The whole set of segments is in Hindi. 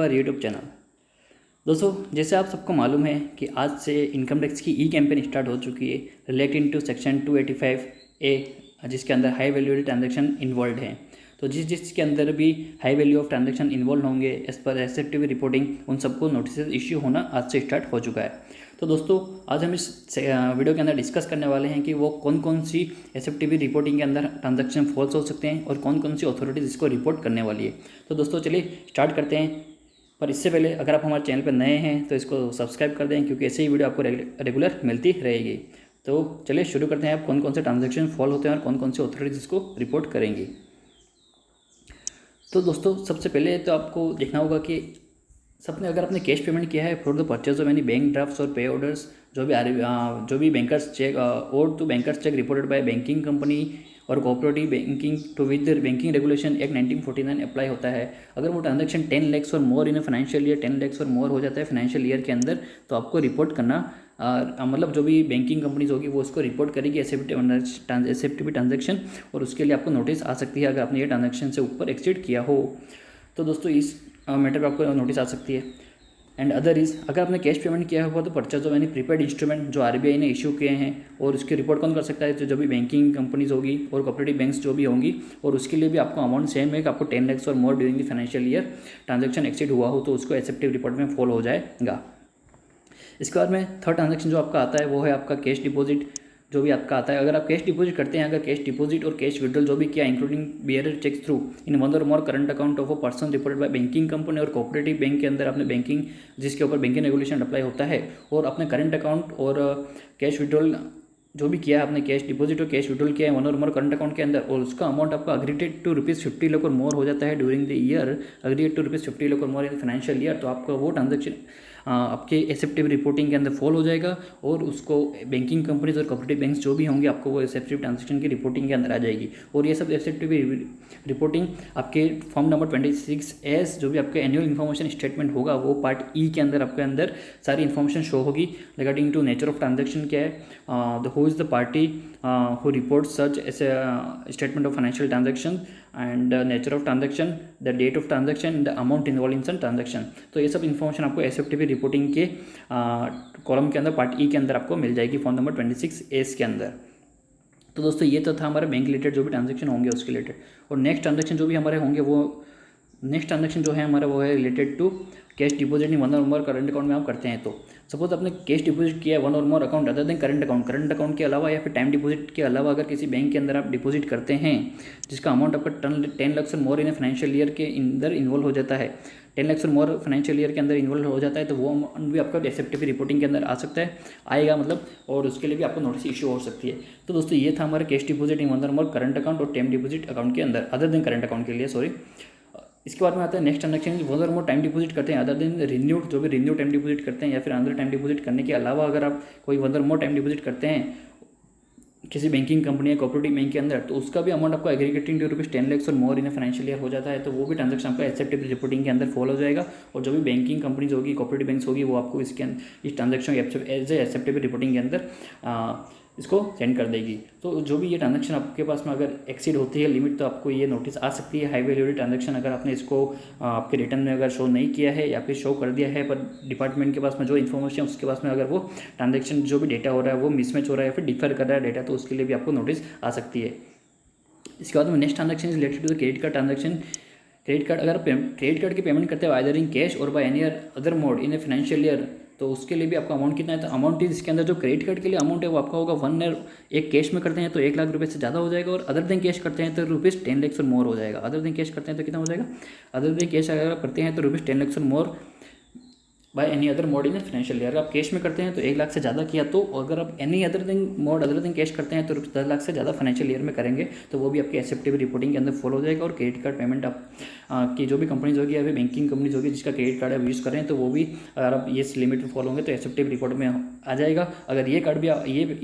हमारे यूट्यूब चैनल। दोस्तों, जैसे आप सबको मालूम है कि आज से इनकम टैक्स की ई कैंपेन स्टार्ट हो चुकी है रिलेटिंग टू सेक्शन 285A, जिसके अंदर हाई वैल्यू ट्रांजैक्शन इन्वॉल्व हैं। तो जिसके अंदर भी high value of transaction involve होंगे एज पर एसेप्टिव रिपोर्टिंग, उन सबको नोटिस इश्यू होना आज से स्टार्ट हो चुका है। तो दोस्तों, आज हम इस वीडियो के अंदर डिस्कस करने वाले हैं कि वो कौन कौन सी एसेप्टिव रिपोर्टिंग के अंदर ट्रांजैक्शन फॉल्स हो सकते हैं और कौन कौन सी अथॉरिटीज़ इसको रिपोर्ट करने वाली है। तो दोस्तों चलिए स्टार्ट करते हैं। पर इससे पहले अगर आप हमारे चैनल पर नए हैं तो इसको सब्सक्राइब कर दें, क्योंकि ऐसे ही वीडियो आपको रेगुलर मिलती रहेगी। तो चलिए शुरू करते हैं। आप कौन कौन से ट्रांजैक्शन फॉल होते हैं और कौन कौन सी अथॉरिटीज़ इसको रिपोर्ट करेंगी। तो दोस्तों, सबसे पहले तो आपको देखना होगा कि सबने अगर आपने कैश पेमेंट किया है for the purchase of any bank drafts और पे ऑर्डर्स, जो भी बैंकर्स चेक और to bankers cheque reported by banking company और cooperative banking to with banking regulation act 1949 apply होता है। अगर वो ट्रांजैक्शन 10 लाख और more in a financial year, 10 lakh और मोर हो जाता है फाइनेंशियल ईयर के अंदर, तो आपको रिपोर्ट करना मतलब जो भी बैंकिंग कंपनीज होगी वो उसको रिपोर्ट करेगी एसेप्टिव ट्रांजैक्शन, और उसके लिए आपको नोटिस आ सकती है अगर आपने ये ट्रांजैक्शन से ऊपर एक्सीड किया हो। तो दोस्तों, इस मैटर पर आपको नोटिस आ सकती है। एंड अदर इज़, अगर आपने कैश पेमेंट किया है तो purchase of any prepaid instrument जो RBI ने इशू किए हैं, और उसकी रिपोर्ट कौन कर सकता है? तो जो भी बैंकिंग कंपनीज होगी और कोऑपरेटिव बैंक्स जो भी होंगी, और उसके लिए भी आपको अमाउंट सेम है कि आपको 10 लाख और मोर during the financial year transaction exceed हुआ हो तो उसको एसेप्टिव रिपोर्ट में फॉल हो जाएगा। इसके बाद में थर्ड ट्रांजैक्शन जो आपका आता है वो है आपका कैश डिपॉजिट। जो भी आपका आता है, अगर आप कैश डिपॉजिट करते हैं, अगर कैश डिपॉजिट और कैश विड्रॉल जो भी किया including bearer cheque through in one और more current account of a person reported by banking company और कोऑपरेटिव बैंक के अंदर आपने बैंकिंग जिसके ऊपर बैंकिंग रेगुलेशन अप्लाई होता है, और अपने करंट अकाउंट और कैश विड्रॉल जो भी किया आपने, कैश डिपॉजिट और कैश विड्रॉल किया है वन और मोर करंट अकाउंट के अंदर, और उसका अमाउंट आपका अग्रीगेट टू ₹50 लाख और मोर हो जाता है during the year, aggregate to ₹50 lakh और मोर इन फाइनेंशियल ईयर, तो आपका वो ट्रांजैक्शन आपके एसेप्टिव रिपोर्टिंग के अंदर फॉल हो जाएगा, और उसको बैंकिंग कंपनीज और कोऑपरेटिव बैंक्स जो भी होंगे आपको वो एसेप्टिव ट्रांजैक्शन की रिपोर्टिंग के अंदर आ जाएगी। और ये सब एसेप्टिव रिपोर्टिंग आपके फॉर्म नंबर 26S जो भी आपके एनुअल इन्फॉर्मेशन स्टेटमेंट होगा वो पार्ट ई के अंदर आपके अंदर सारी इन्फॉर्मेशन शो होगी regarding to nature of transaction क्या है, who is the party who report such statement of financial transaction and nature of transaction, the date of transaction, the amount involve in such transaction. तो ये सब इन्फॉर्मेशन आपको एसेप्टिव रिपोर्टिंग के कॉलम के अंदर पार्ट ई के अंदर आपको मिल जाएगी फॉर्म नंबर 26S के अंदर। तो दोस्तों, ये तो था हमारे बैंक रिलेटेड जो भी ट्रांजैक्शन होंगे उसके रिलेटेड। और नेक्स्ट ट्रांजैक्शन जो भी हमारे होंगे वो नेक्स्ट ट्रांजैक्शन जो है हमारा वो है related to cash deposit in one और मोर करंट अकाउंट में आप करते हैं। तो सपोज आपने कैश डिपॉजिट किया है वन और more account other than current account के अलावा या फिर टाइम डिपॉजिट के अलावा अगर किसी बैंक के अंदर आप डिपॉजिट करते हैं जिसका अमाउंट आपका 10 लाख और मोर इन फाइनेंशियल ईयर के अंदर इन्वॉल्व हो जाता है, 10 लाख और मोर फाइनेंशियल ईयर के अंदर इन्वॉल्व हो जाता है, तो वो अमाउंट भी आपका एसेप्टिव रिपोर्टिंग के अंदर आ सकता है, आएगा मतलब, और उसके लिए भी आपको नोटिस इशू हो सकती है। तो दोस्तों, ये था हमारा कैश डिपॉजिट इन वन और मोर करंट अकाउंट और टाइम डिपॉजिट अकाउंट के अंदर अदर देन करंट अकाउंट के लिए, सॉरी। इसके बाद में आता है नेक्स्ट ट्रांजैक्शन, वन और मोर टाइम डिपॉजिट करते हैं अदर देन रिन्यूड, जो भी रिन्यू टाइम डिपॉजिट करते हैं या फिर अंदर टाइम डिपॉजिट करने के अलावा अगर आप कोई वन और मोर टाइम डिपॉजिट करते हैं किसी बैंकिंग कंपनी या कोऑपरेटिव बैंक के अंदर, तो उसका भी अमाउंट आपको एग्रीगेटिंग टू ₹10 लाख और मोर इन फाइनेंशियल ईयर हो जाता है, तो वो भी ट्रांजैक्शन आपका एसेप्टिव रिपोर्टिंग के अंदर फॉलो हो जाएगा, और जो भी बैंकिंग कंपनीज होगी कोऑपरेटिव बैंक्स होगी वो आपको इस ट्रांजैक्शन एज एसेप्टिव रिपोर्टिंग के अंदर इसको सेंड कर देगी। तो जो भी ये ट्रांजैक्शन आपके पास में अगर एक्सीड होती है लिमिट, तो आपको ये नोटिस आ सकती है हाई वैल्यू ट्रांजैक्शन, अगर आपने इसको आपके रिटर्न में अगर शो नहीं किया है या फिर शो कर दिया है पर डिपार्टमेंट के पास में जो इन्फॉर्मेशन उसके पास में अगर वो ट्रांजैक्शन जो भी डेटा हो रहा है वो मिसमैच हो रहा है या फिर डिफर कर रहा है डेटा, तो उसके लिए भी आपको नोटिस आ सकती है। इसके बाद में next transaction is related to the credit card transaction. Credit card, अगर क्रेडिट कार्ड की पेमेंट करते हो either in cash or by any other mode in a financial year, तो उसके लिए भी आपका अमाउंट कितना है? तो अमाउंट इज इसके अंदर जो क्रेडिट कार्ड के लिए अमाउंट है वो आपका होगा 1 ईयर, एक कैश में करते हैं तो 1 लाख रुपए से ज़्यादा हो जाएगा, और अदर देन कैश करते हैं तो ₹10 लाख और मोर हो जाएगा। अदर देन कैश करते हैं तो कितना हो जाएगा? अदर देन कैश अगर आप करते हैं तो ₹10 लाख और more by any other mode in financial year. अगर आप कैश में करते हैं तो 1 लाख से ज़्यादा किया, तो अगर आप any other than mode other than cash करते हैं तो 10 लाख से ज़्यादा फाइनेंशियल ईयर में करेंगे तो वो भी आपके एसेप्टिव रिपोर्टिंग के अंदर फॉलो हो जाएगा। और क्रेडिट कार्ड पेमेंट आप की जो भी कंपनीज होगी या फिर बैंकिंग कंपनीज होगी जिसका क्रेडिट कार्ड आप यूज़ करें, तो वो भी अगर आप ये लिमिट में फॉलो होंगे तो एसेप्टिव रिपोर्ट में आ जाएगा। अगर ये कार्ड भी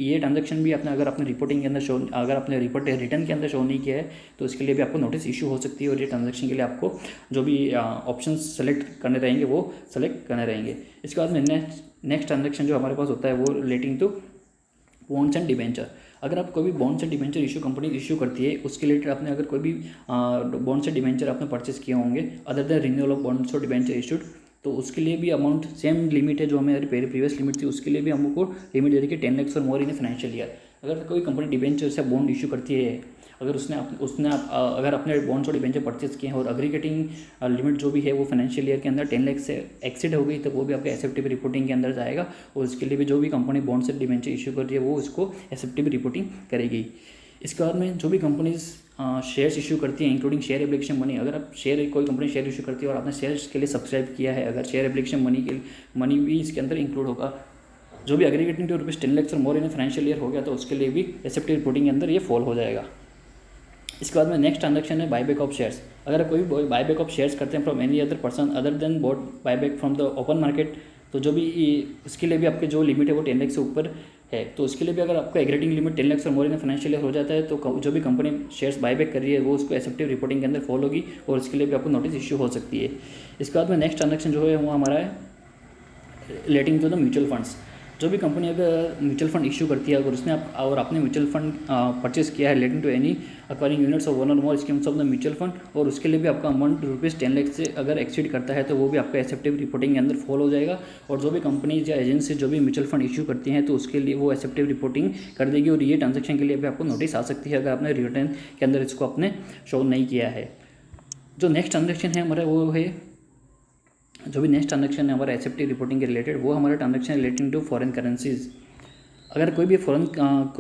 ये ट्रांजैक्शन भी आपने अगर अपने रिपोर्टिंग के अंदर शो, अगर आपने रिपोर्ट रिटर्न के अंदर शो नहीं किया है तो इसके लिए भी आपको नोटिस इशू हो सकती है, और ये ट्रांजैक्शन के लिए आपको जो भी ऑप्शन सेलेक्ट करने रहेंगे वो सेलेक्ट करने रहेंगे। इसके बाद में नेक्स्ट ट्रांजैक्शन जो हमारे पास होता है वो relating to bonds and debenture. अगर आप कोई भी बॉन्ड से डिबेंचर इशू कंपनी इशू करती है, उसके रिलेटेड आपने अगर कोई भी बॉन्ड से डिबेंचर आपने परचेस किए होंगे other than renewal of bonds और डिबेंचर इशूड, तो उसके लिए भी अमाउंट सेम लिमिट है जो हमें प्रीवियस लिमिट थी, उसके लिए भी हमको लिमिट दे रही है 10 लाख और मोर इन फाइनेंशियल ईयर। अगर कोई कंपनी डिबेंचर से बॉन्ड इशू करती है, अगर अगर अपने बॉन्ड्स और डिबेंचर परचेस किए हैं और एग्रीगेटिंग लिमिट जो भी है वो फाइनेंशियल ईयर के अंदर 10 लाख से एक्सीड हो गई, तो वो भी आपके एसेप्टिव रिपोर्टिंग के अंदर जाएगा और उसके लिए भी जो भी कंपनी बॉन्ड से डिबेंचर इशू कर रही है वो उसको एसेप्टिव रिपोर्टिंग करेगी। इसके बाद में जो भी कंपनीज शेयर्स इशू करती हैं इंक्लूडिंग शेयर एप्लीकेशन मनी, अगर आप कोई कंपनी शेयर इशू करती है और आपने शेयर्स के लिए सब्सक्राइब किया है, अगर शेयर एप्लीकेशन मनी भी इसके अंदर इंक्लूड होगा, जो भी एग्रीगेटिंग टू रुपीज़ 10 लाख और मोर इन फाइनेंशियल ईयर हो गया, तो उसके लिए भी एसेप्टिव रिपोर्टिंग के अंदर ये फॉल हो जाएगा। इसके बाद में नेक्स्ट ट्रांजैक्शन है बायबैक ऑफ शेयर्स। अगर कोई बायबैक ऑफ शेयर्स करते हैं from any other person other than bought buyback from the open market, तो जो भी इसके लिए भी आपके जो लिमिट है वो 10 लाख से ऊपर है, तो उसके लिए भी अगर आपका एग्रीगेटिंग लिमिट 10 लाख और मोर इन फाइनेंशियल ईयर हो जाता है, तो जो भी कंपनी शेयर्स बायबैक कर रही है वो उसको एसेप्टिव रिपोर्टिंग के अंदर फॉल होगी और उसके लिए भी आपको नोटिस इशू हो सकती है। इसके बाद में नेक्स्ट ट्रांजैक्शन जो है वो हमारा है relating to the mutual funds. जो भी कंपनी अगर म्यूचुअल फंड इशू करती है अगर आपने म्यूचुअल फंड परचेस किया है relating to any acquiring units of one और more schemes of the mutual fund, और उसके लिए भी आपका अमाउंट ₹10 लाख से अगर एक्सीड करता है तो वो भी आपका एसेप्टिव रिपोर्टिंग के अंदर फॉल हो जाएगा। और जो भी कंपनीज या एजेंसी जो भी म्यूचुअल फंड इशू करती हैं तो उसके लिए वो एसेप्टिव रिपोर्टिंग कर देगी और ये ट्रांजेक्शन के लिए भी आपको नोटिस आ सकती है अगर आपने रिटर्न के अंदर इसको आपने शो नहीं किया है। जो नेक्स्ट ट्रांजेक्शन है हमारा वो है हमारा एसेप्टिव रिपोर्टिंग के रिलेटेड, वो हमारा transaction relating to foreign currencies. अगर कोई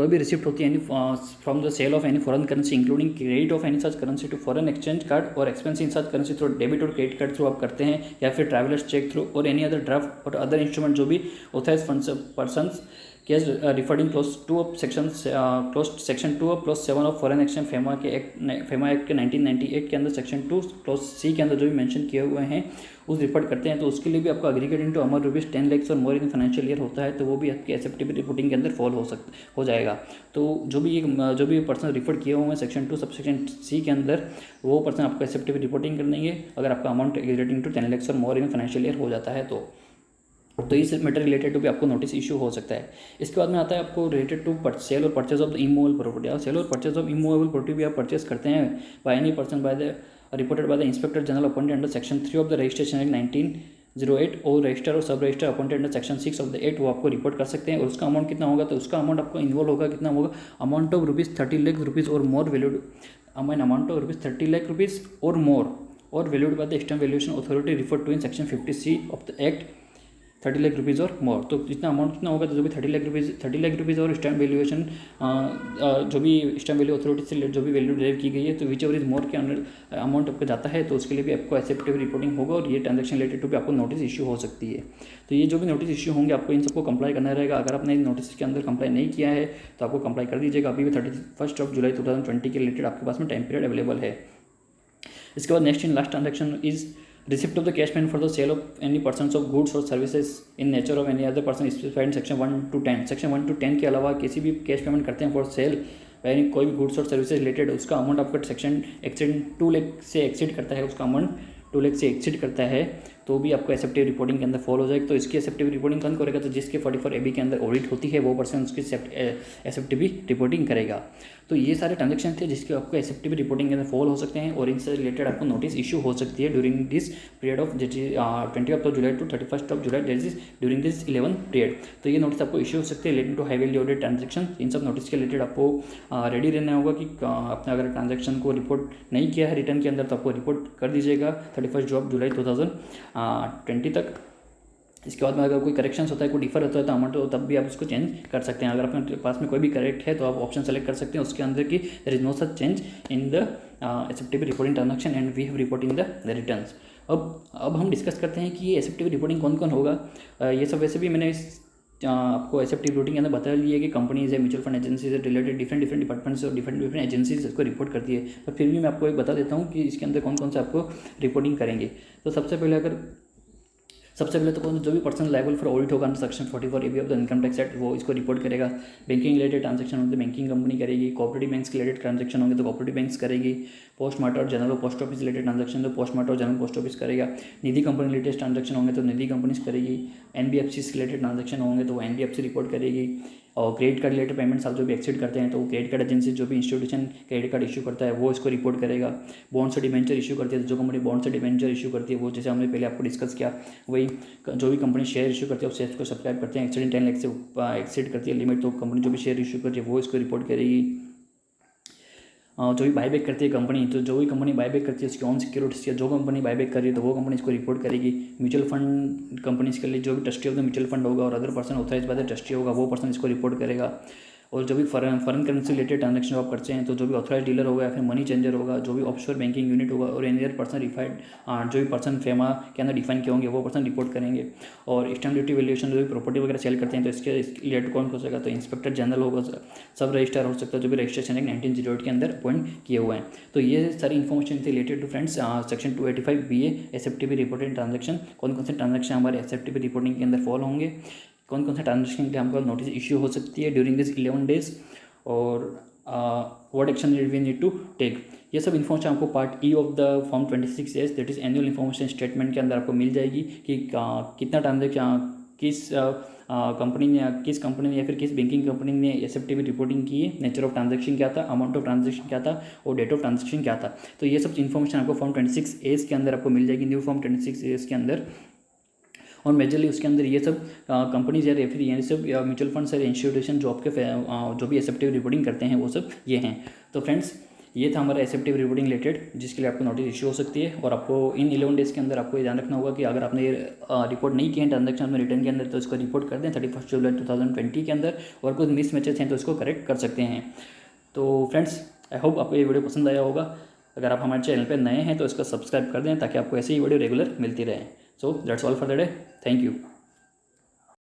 भी रिसिप्ट होती है from the sale of any foreign currency including credit of any such currency to foreign exchange card और expense in such currency through debit और क्रेडिट कार्ड थ्रू आप करते हैं, या फिर ट्रैवलर्स चेक थ्रू और एनी अदर ड्राफ्ट और अदर इंस्ट्रूमेंट जो भी authorised persons case referring clause section 2 of clause 7 of foreign exchange FEMA act के 1998 के अंदर सेक्शन 2 क्लोज सी के अंदर जो भी मेंशन किए हुए हैं उस रिपोर्ट करते हैं, तो उसके लिए भी आपका एग्रीगेट इनटू अमाउंट ₹10 लाख और मोर इन फाइनेंशियल ईयर होता है, तो वो भी आपकी एसेप्टिव रिपोर्टिंग के अंदर फॉल हो जाएगा। तो जो भी पर्सन रिफर किए हुए हैं सेक्शन 2 सबसेक्शन सी के अंदर, वो पर्सन आपको एसेप्टिव रिपोर्टिंग कर देंगे अगर आपका अमाउंट एग्रीगेट इनटू 10 लाख और मोर इन फाइनेंशियल ईयर हो जाता है तो इस मैटर रिलेटेड टू भी आपको नोटिस इशू हो सकता है। इसके बाद में आता है आपको रिलेटेड टू सेल और purchase of the immovable property. और सेल और परचेज ऑफ इमूवेबल प्रॉपर्टी भी आप परचेज करते हैं by any person reported by the inspector general appointed under section 3 of the registration act 1908 और रजिस्टर और सब register appointed under section 6 of the act, वो आपको रिपोर्ट कर सकते हैं। और उसका अमाउंट कितना होगा, तो उसका अमाउंट आपको इन्वॉल्व होगा कितना होगा, अमाउंट ऑफ ₹30 लाख और more valued amount of ₹30 lakh और more or valued by the external valuation authority referred to in section 50C of the act 30 lakh और मोर। तो जितना अमाउंट कितना होगा, तो जो भी 30 लाख और स्टैम्प वैल्यूएशन जो भी स्टैम्प वैल्यू अथॉरिटी से जो भी वैल्यू डिराइव की गई है, तो विच एवर इज मोर के अंदर अमाउंट आपका जाता है, तो उसके लिए भी आपको एसेप्टिव रिपोर्टिंग होगा और ये ट्रांजेक्शन रिलेटेड टू भी आपको नोटिस इशू हो सकती है। तो ये जो भी नोटिस इशू होंगे आपको इन सबको कंप्लाई करना रहेगा। अगर आपने नोटिस के अंदर कंप्लाई नहीं किया है तो आपको कंप्लाई कर दीजिएगा। अभी भी 31 जुलाई 2020 के रिलेटेड आपके पास में टाइम पीरियड अवेलेबल है। इसके बाद next in last transaction is receipt of the cash payment for the sale of any persons of goods or services in nature of any other person specified in section 1 to 10। Section 1 to 10 के अलावा किसी भी कैश पेमेंट करते हैं फॉर सेल यानी कोई भी गुड्स और सर्विसेज रिलेटेड, उसका अमाउंट आपका सेक्शन एक्सीड 2 लाख से एक्सीड करता है, उसका अमाउंट 2 लाख से एक्सीड करता है, तो भी आपको एसेप्टिव रिपोर्टिंग के अंदर फॉल हो जाएगा। तो इसकी एसेप्टिव रिपोर्टिंग कौन करेगा, तो जिसके 44 AB के अंदर ऑडिट होती है वो पर्सन उसकी एसेप्टिव रिपोर्टिंग करेगा। तो ये सारे ट्रांजेक्शन थे जिसके आपको एसेप्टिव रिपोर्टिंग के अंदर फॉल हो सकते हैं और इनसे रिलेटेड आपको नोटिस इशू हो सकती है during this period of 20 July to 31 July, that is during this 11 period. तो ये नोटिस आपको इशू हो सकते हैं related to high value audit transaction. इन सब नोटिस के रिलेटेड आपको रेडी रहना होगा कि आपने अगर ट्रांजेक्शन को रिपोर्ट नहीं किया है रिटर्न के अंदर तो आपको रिपोर्ट कर दीजिएगा 31 जुलाई 2020 तक। इसके बाद में अगर कोई करेक्शंस होता है, कोई डिफर होता है तो अमाउंट, तो तब भी आप उसको चेंज कर सकते हैं। अगर अपने पास में कोई भी करेक्ट है तो आप ऑप्शन सेलेक्ट कर सकते हैं उसके अंदर की there is no such change in the acceptive reporting transaction and we have reporting the returns. अब हम डिस्कस करते हैं कि ये एसेप्टिव रिपोर्टिंग कौन कौन होगा। ये सब वैसे भी मैंने आपको एसेप्टिव रिपोर्टिंग के अंदर बता लिया है कि कंपनीज है, म्यूचुअल फंड एजेंसी से रिलेटेड डिफरेंट डिपार्टमेंट्स और डिफरेंट एजेंसीज इसको रिपोर्ट करती है, पर फिर भी मैं आपको एक बता देता हूँ कि इसके अंदर कौन कौन से आपको रिपोर्टिंग करेंगे। तो सबसे पहले तो जो भी पर्सन लायबल फॉर ऑडिट होगा section 44 AB of the income tax act, वो इसको रिपोर्ट करेगा। बैंकिंग रिलेटेड ट्रांजेक्शन होंगे तो बैंकिंग कंपनी करेगी। कोऑपरेटिव बैंक्स के रिलेटेड ट्रांजेक्शन होंगे तो कोऑपरेटिव बैंक्स करेगी। पोस्ट मार्टम और general post office related transaction तो पोस्ट मार्टम और जनरल पोस्ट ऑफिस करेगा। निधि कंपनी रिलेटेड ट्रांजेक्शन होंगे तो निधि कंपनीज करेगी। NBFC से रिलेटेड ट्रांजेक्शन होंगे तो वो NBFC रिपोर्ट करेगी। और क्रेडिट कार्ड रिलेटेड पेमेंट्स आप जो भी एक्सीड करते हैं तो क्रेडिट कार्ड एजेंसी जो भी इंस्टीट्यूशन क्रेडिट कार्ड इशू करता है वो इसको रिपोर्ट करेगा। बॉन्ड से डिबेंचर इशू करती है, जो कंपनी बॉन्ड से डिबेंचर इशू करती है वो, जैसे हमने पहले आपको डिस्कस किया, वही जो भी कंपनी शेयर इशू करती है उस शेयर को सब्सक्राइब करते हैं, एक्सीड 10 लाख से एक्सीड करती है लिमिट तो कंपनी जो भी शेयर इशू करती है वो इसको रिपोर्ट करेगी। जो भी बाईबैक करती है कंपनी, तो जो भी कंपनी बाईबैक करती है उसकी ऑन सिक्योरिटीज या जो कंपनी बाईबैक कर रही है तो वो कंपनी इसको रिपोर्ट करेगी। म्यूचुअल फंड कंपनीज के लिए जो भी trustee of the mutual fund होगा और other person authorise by the trustee होगा वो पर्सन इसको रिपोर्ट करेगा। और जो भी फॉरेन करेंसी रिलेटेड ट्रांजेक्शन आप करते हैं तो जो भी ऑथराइज डीलर होगा या फिर मनी चेंजर होगा, जो भी ऑफशोर बैंकिंग यूनिट होगा और एनी अदर पर्सन रिफाइंड जो भी पर्सन फेमा के अंदर डिफाइन किए होंगे वो पर्सन रिपोर्ट करेंगे। और स्टैम्प ड्यूटी वैल्यूएशन जो भी प्रॉपर्टी वगैरह सेल करते हैं तो इसके रिलेटेड कौन हो सकता है, तो इंस्पेक्टर जनरल होगा, सब रजिस्ट्रार हो सकता है जो भी रजिस्ट्रेशन एक्ट 1908 के अंदर अपॉइंट किए हुए हैं। तो ये सारी इन्फॉर्मेशन थी related to friends section 285 BA SFTP reported transaction. कौन कौन से ट्रांजेक्शन हमारे SFTP रिपोर्टिंग के अंदर फॉलो होंगे, कौन कौन से ट्रांजेक्शन के लिए हमको नोटिस इश्यू हो सकती है ड्यूरिंग दिस 11 डेज, और what action we need to take. ये सब इन्फॉर्मेशन आपको part E of the form 26A that is annual information statement के अंदर आपको मिल जाएगी कि कितना ट्रांजेक्शन किस कंपनी ने या फिर किस बैंकिंग कंपनी ने SFTP रिपोर्टिंग की है, नेचर ऑफ ट्रांजेक्शन क्या था, अमाउंट ऑफ ट्रांजेक्शन क्या था और डेट ऑफ ट्रांजेक्शन क्या था। तो ये सब इन्फॉर्मेशन आपको फॉर्म 26A के अंदर आपको मिल जाएगी, न्यू फॉर्म 26A के अंदर। और मेजरली उसके अंदर ये सब कंपनीज या फिर ये सब म्यूचुअल फंड्स या इंस्टीट्यूशन जो आपके जो भी SFTP रिपोर्टिंग करते हैं वो सब ये हैं। तो फ्रेंड्स ये था हमारा SFTP रिपोर्टिंग रिलेटेड जिसके लिए आपको नोटिस इशू हो सकती है। और आपको इन 11 डेज़ के अंदर आपको ये ध्यान रखना होगा कि अगर आपने ये रिपोर्ट नहीं किए हैं ट्रांजेक्शन में रिटर्न के अंदर तो इसको रिपोर्ट कर दें 31 जुलाई 2020 के अंदर, और कुछ मिस मैचेस हैं तो इसको करेक्ट कर सकते हैं। तो फ्रेंड्स आई होप आपको ये वीडियो पसंद आया होगा। अगर आप हमारे चैनल पर नए हैं तो इसको सब्सक्राइब कर दें ताकि आपको ऐसे ही वीडियो रेगुलर मिलती रहे। So that's all for the day, thank you.